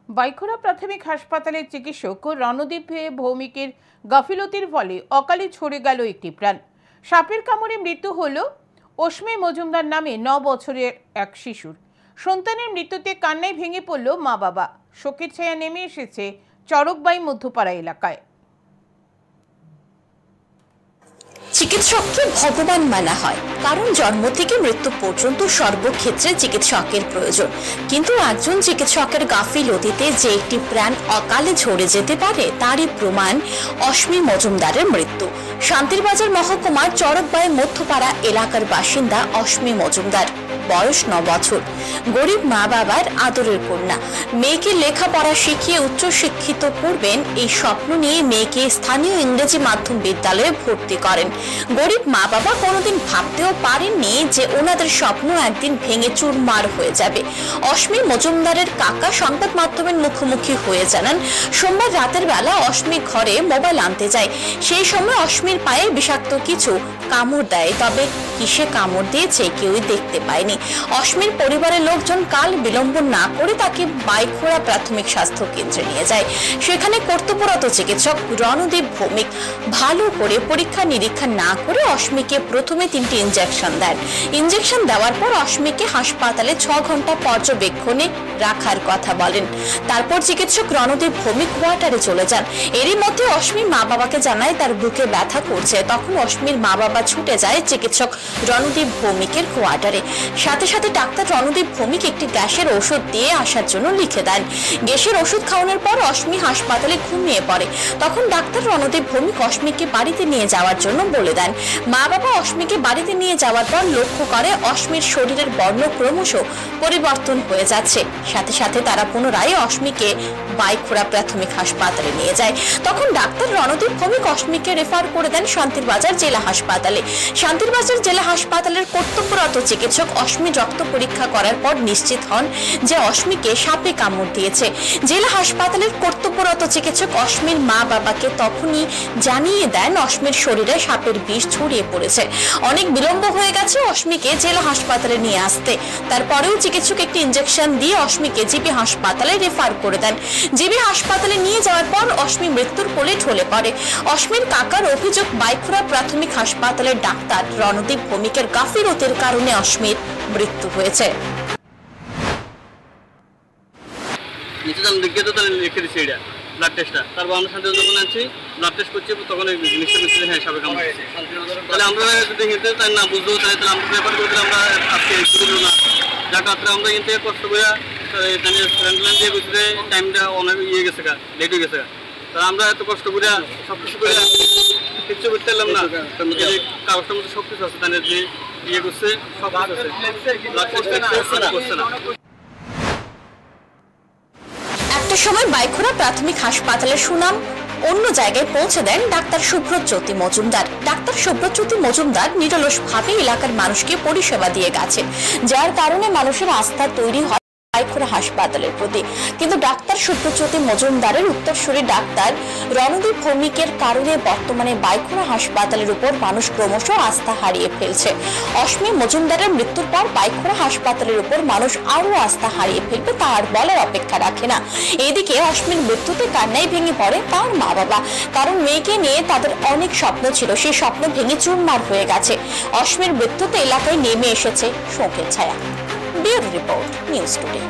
বাইখোরা প্রাথমিক হাসপাতালের চিকিৎসক রণদীপ ভৌমিকের গাফিলতির ফলে অকালে ঝরে গেল একটি প্রাণ। সাপের কামড়ে মৃত্যু হল অশ্মি মজুমদার নামে 9 বছরের এক শিশুর। সন্তানের মৃত্যুতে কান্নায় ভেঙে পড়ল মা বাবা। শোকের ছায়া নেমে এসেছে চরকবাই মধ্যপাড়া এলাকায়। চিকিৎসককে ভগবান মানা হয়, কারণ জন্ম থেকে মৃত্যু পর্যন্ত সর্বক্ষেত্রে চিকিৎসকের প্রয়োজন। কিন্তু একজন চিকিৎসকের গাফিলতিতে যে একটি প্রাণ অকালে ঝরে যেতে পারে, তারই প্রমাণ অশ্মি মজুমদারের মৃত্যু। শান্তিরবাজার মহকুমার চরকবাই মধ্যপাড়া এলাকার বাসিন্দা অশ্মি মজুমদার, বয়স 9 বছর, গরিব মা বাবার আদরের কন্যা। মেয়েকে লেখাপড়া শিখিয়ে উচ্চশিক্ষিত করবেন এই স্বপ্ন নিয়ে মেয়েকে স্থানীয় ইংরেজি মাধ্যম বিদ্যালয়ে ভর্তি করেন। গরিব মা বাবা কোনোদিন ভাবতেও পারেননি যে ওনাদের স্বপ্ন একদিন ভেঙে চুরমার হয়ে যাবে। অশ্মি মজুমদারের কাকা সংবাদ মাধ্যমের মুখোমুখি হয়ে জানান, সোমবার রাতের বেলা অশ্মি ঘরে মোবাইল আনতে যায়। সেই সময় অশ্মির পায়ে বিষাক্ত কিছু কামড় দেয়, তবে কিসে কামড় দিয়েছে কেউই দেখতে পায়নি। অশ্মির পরিবারের লোকজন কাল বিলম্ব না করে তাকে বাইখোরা প্রাথমিক স্বাস্থ্য কেন্দ্রে নিয়ে যায়। সেখানে কর্তব্যরত চিকিৎসক রণদীপ ভৌমিক ভালো করে পরীক্ষা নিরীক্ষা না করে অশ্মিকে প্রথমে 3টি ইনজেকশন দেন। ইনজেকশন দেওয়ার পর অশ্মিকে হাসপাতালে 6 ঘন্টা পর্যবেক্ষণে রাখার কথা বলেন। তারপর চিকিৎসক রণদীপ ভৌমিক কোয়ার্টারে চলে যান। এরই মধ্যে অশ্মি মা বাবাকে জানায় তার বুকে ব্যথা করছে। তখন অশ্মির মা বাবা ছুটে যায় চিকিৎসক রণদীপ ভৌমিকের কোয়ার্টারে। সাথে সাথে ডাক্তার রণদীপ ভৌমিক একটি গ্যাসের ওষুধ দিয়ে আসার জন্য লিখে দেন। গ্যাসের ওষুধ খাওয়ানোর পর অশ্মি হাসপাতালে ঘুমিয়ে পড়ে। তখন ডাক্তার রণদীপ ভৌমিক অশ্মিকে বাড়িতে নিয়ে যাওয়ার জন্য বলে দেন। মা বাবা অশ্মিকে বাড়িতে নিয়ে যাওয়ার পর লক্ষ্য করে অশ্মির শরীরের বর্ণ ক্রমশ পরিবর্তন হয়ে যাচ্ছে। সাথে সাথে তারা পুনরায় অশ্মিকে বাইখোরা প্রাথমিক হাসপাতালে নিয়ে যায়। তখন ডাক্তার রণদীপ ভৌমিক অশ্মিকে রেফার করে দেন শান্তিরবাজার জেলা হাসপাতালে। শান্তিরবাজার জেলা হাসপাতালের কর্তব্যরত চিকিৎসক অশ্মির রক্ত পরীক্ষা করার পর নিশ্চিত হন যে অশ্মিকে সাপে কামড় দিয়েছে। জেলা হাসপাতালের কর্তব্যরত চিকিৎসক অশ্মির মা বাবাকে তখনই জানিয়ে দেন অশ্মির শরীরে সাপের বিষ ছড়িয়ে পড়েছে। অনেক বিলম্ব হয়ে গেছে অশ্মিকে জেলা হাসপাতালে নিয়ে আসতে। তারপরেও চিকিৎসক একটি ইনজেকশন দিয়ে অশ্মিকে জিবি হাসপাতালে রেফার করে দেন। জিবি হাসপাতালে নিয়ে যাওয়ার পর অশ্মি মৃত্যুর কোলে ঢলে পড়ে। অশ্মির কাকার অভিযোগ, বাইখোরা প্রাথমিক হাসপাতালের ডাক্তার রণদীপ ভৌমিকের গাফিলতির কারণে অশ্মির মৃত্যু হয়েছে। ব্লাড টেস্টটা তারপর আমরা শান্তিবাজার যখন আনছি ব্লাড টেস্ট করছি তখন জিনিসটা বুঝতে হ্যাঁ সাপে কামড়। তাহলে আমরা যদি হিনতে তাই না বুঝবো, তাহলে আমরা ব্যাপার করতে আমরা আজকে বুঝল না। যার রাত্রে আমরা কিন্তু কষ্ট করে দিয়ে বুঝতে টাইমটা অনেক ইয়ে গেছে গা, লেট হয়ে গেছে গা। তাহলে আমরা এত কষ্ট করে সব কিছু করে কিচ্ছু করতে পারলাম না। কাগজটার মধ্যে সব কিছু আছে, তাহলে যে ইয়ে করছে সব আছে, ব্লাড টেস্ট করছে না। একটা সময় বাইখোরা প্রাথমিক হাসপাতালের সুনাম অন্য জায়গায় পৌঁছে দেন ডাক্তার সুব্রতজ্যোতি মজুমদার। ডাক্তার সুব্রতজ্যোতি মজুমদার নিরলসভাবে এলাকার মানুষকে পরিষেবা দিয়ে গেছেন, যার কারণে মানুষের আস্থা তৈরি হয় বাইখোরা হাসপাতালের প্রতি। কিন্তু ডাক্তার সুব্রতজ্যোতি মজুমদারের উত্তরসূরি ডাক্তার রণদীপ ভৌমিকের কারণে বর্তমানে বাইখোরা হাসপাতালের উপর মানুষ ক্রমশ আস্থা হারিয়ে ফেলছে। অশ্মি মজুমদারের মৃত্যুর পর বাইখোরা হাসপাতালের উপর মানুষ আরো আস্থা হারিয়ে ফেলবে, তার বলার অপেক্ষা রাখে না। এদিকে অশ্মির মৃত্যুতে কান্নায় ভেঙে পড়ে তার মা বাবা, কারণ মেয়েকে নিয়ে তাদের অনেক স্বপ্ন ছিল, সেই স্বপ্ন ভেঙে চুরমার হয়ে গেছে। অশ্মির মৃত্যুতে এলাকায় নেমে এসেছে শোকের ছায়া। Bureau report, news today.